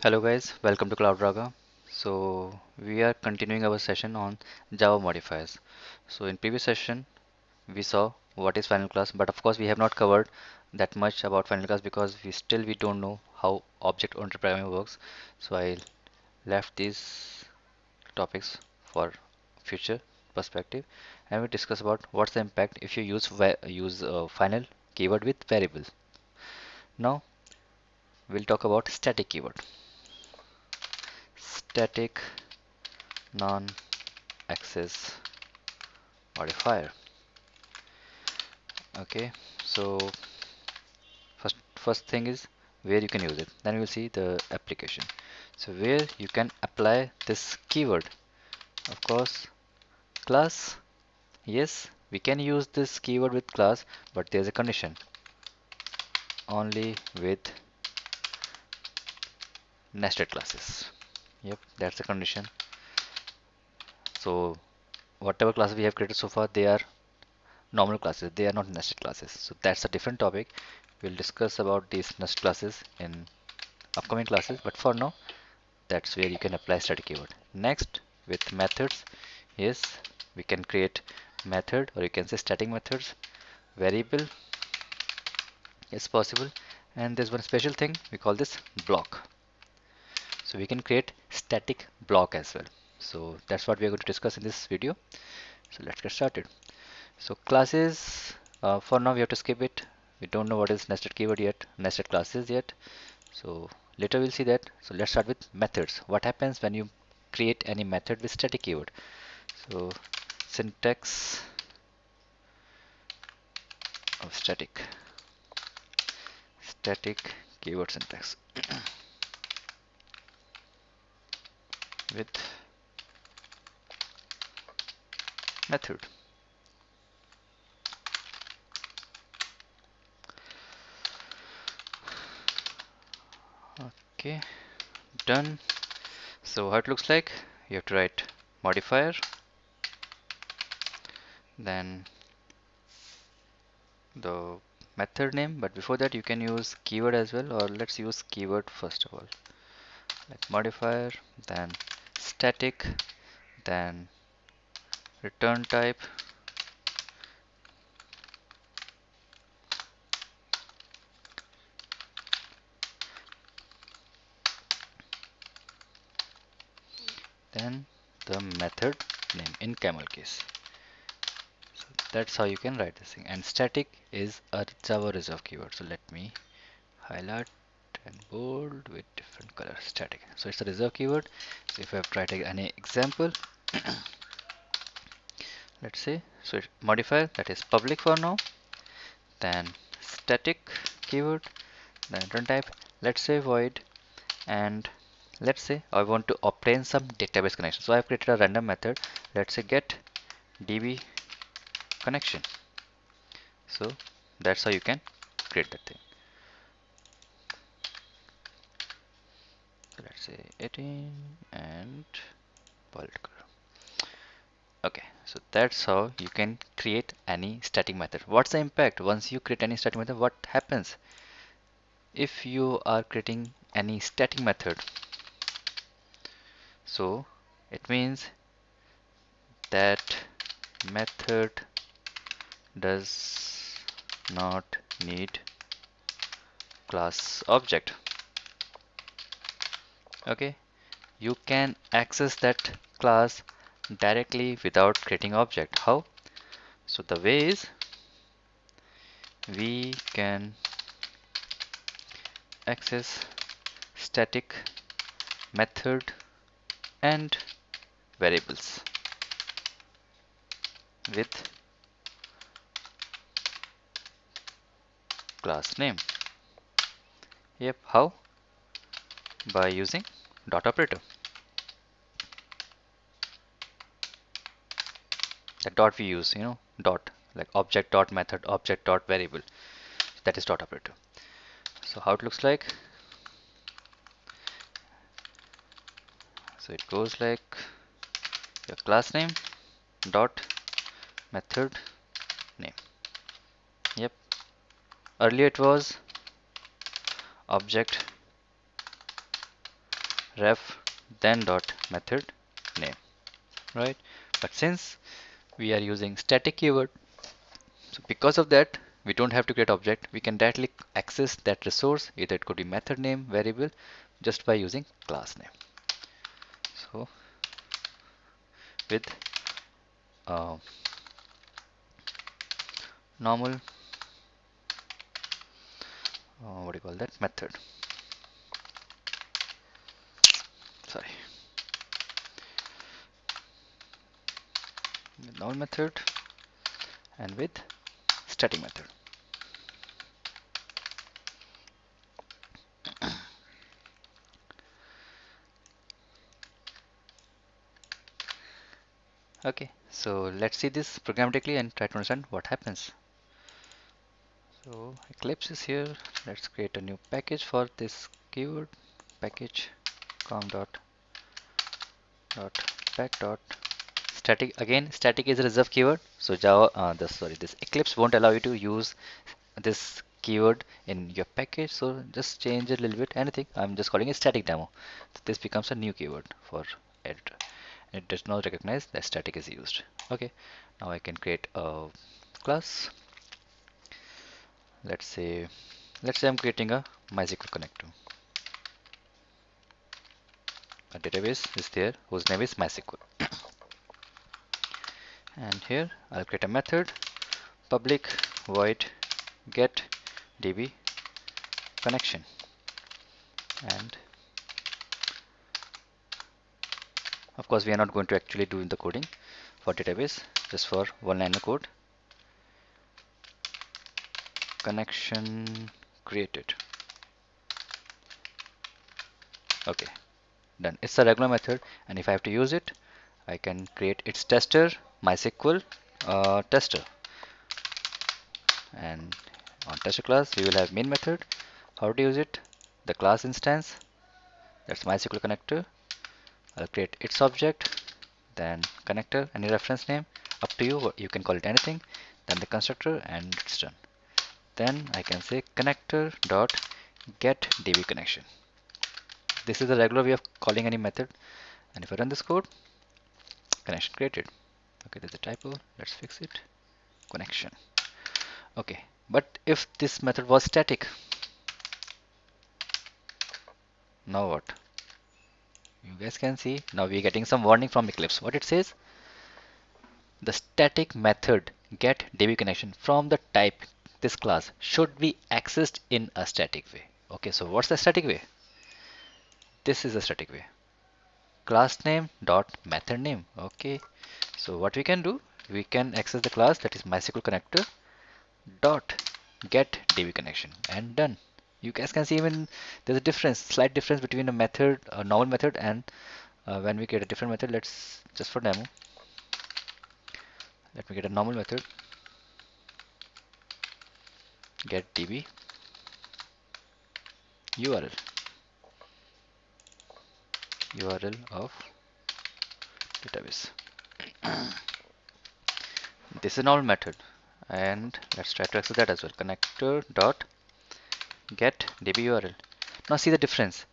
Hello guys, welcome to CloudRaga. So we are continuing our session on Java modifiers. So in previous session we saw what is final class, but of course we have not covered that much about final class because we don't know how object-oriented programming works. So I left these topics for future perspective, and we discuss about what's the impact if you use final keyword with variables. Now we'll talk about static keyword. Static non-access modifier. Okay, so first thing is where you can use it. Then we'll see the application. So where you can apply this keyword. Of course, class. Yes, we can use this keyword with class, but there's a condition. Only with nested classes. Yep, that's the condition. So whatever classes we have created so far, they are normal classes. They are not nested classes. So that's a different topic. We'll discuss about these nested classes in upcoming classes, but for now that's where you can apply static keyword. Next, with methods, yes, we can create method, or you can say static methods. Variable is possible, and there's one special thing we call this block. So we can create static block as well. So that's what we are going to discuss in this video. So let's get started. So classes, for now we have to skip it. We don't know what is nested keyword yet, nested classes yet. So later we'll see that. So let's start with methods. What happens when you create any method with static keyword? So syntax of static keyword syntax with method. Okay, done. So how it looks like, you have to write modifier, then the method name, but before that you can use keyword as well, or let's use keyword first of all, like modifier, then static, then return type, then the method name in camel case. So that's how you can write this thing. And static is a Java reserve keyword. So let me highlight and bold with different color. Static. So it's a reserve keyword. So if I have tried any example, let's say, so it modifier, that is public for now, then static keyword, then return type, let's say void, and let's say I want to obtain some database connection. So I've created a random method. Let's say get db connection. So that's how you can create that thing. So let's say 18 and political. Okay, so that's how you can create any static method. What's the impact once you create any static method? What happens if you are creating any static method? So it means that method does not need class object. Okay, you can access that class directly without creating object. How? So the way is, we can access static method and variables with class name. Yep, how? By using dot operator. The dot we use, dot, like object dot method, object dot variable. That is dot operator. So how it looks like? So it goes like your class name dot method name. Yep. Earlier it was object ref then dot method name, right? But since we are using static keyword, so because of that, we don't have to create object. We can directly access that resource. Either it could be method name, variable, just by using class name. So with uh, normal, what do you call that, method? Sorry, with normal method and with static method. Okay, so let's see this programmatically and try to understand what happens. So Eclipse is here. Let's create a new package for this keyword. Package com dot pack dot static. Again, static is a reserved keyword. So Java, this Eclipse won't allow you to use this keyword in your package. So just change it a little bit. Anything. I'm just calling it static demo. So this becomes a new keyword for editor. It does not recognize that static is used. Okay. Now I can create a class. Let's say I'm creating a MySQL connector. A database is there whose name is MySQL. And here I'll create a method public void get db connection, and of course we are not going to actually do the coding for database, just for one line of code. Connection created. Okay, done. It's a regular method, and if I have to use it, I can create its tester MySQL tester, and on tester class we will have main method. How to use it? The class instance, that's MySQL connector. I'll create its object, then connector, any reference name, up to you, you can call it anything, then the constructor, and it's done. Then I can say connector dot get db connection. This is the regular way of calling any method, and if I run this code, connection created. Okay, there's a typo, let's fix it. Connection. Okay, but if this method was static, now what? You guys can see now we're getting some warning from Eclipse. What it says: the static method get db connection from the type this class should be accessed in a static way. Okay, so what's the static way? This is a static way. Class name dot method name. Okay, so what we can do, we can access the class that is MySQL connector dot get db connection, and done. You guys can see even there's a difference, slight difference between a method, a normal method, and when we get a different method. Let's just for demo, let me get a normal method get db url of database. This is a normal method, and let's try to access that as well. Connector dot get db url. Now see the difference.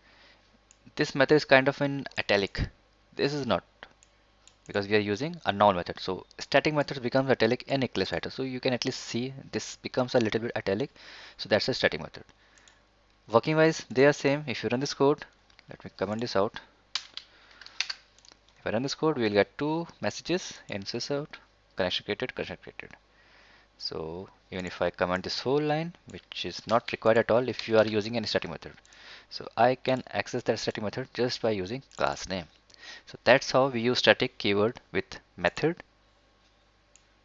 This method is kind of in italic. This is not, because we are using a normal method. So static methods becomes italic in Eclipse writer. So you can at least see this becomes a little bit italic. So that's a static method. Working wise, they are same. If you run this code, let me comment this out. If I run this code, we'll get two messages in sysout, connection created, connection created. So even if I comment this whole line, which is not required at all if you are using any static method. So I can access that static method just by using class name. So that's how we use static keyword with method,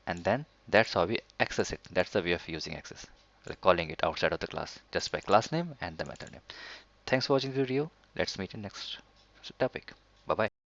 and then that's how we access it. That's the way of using access, like calling it outside of the class just by class name and the method name. Thanks for watching the video. Let's meet in next topic. Bye bye.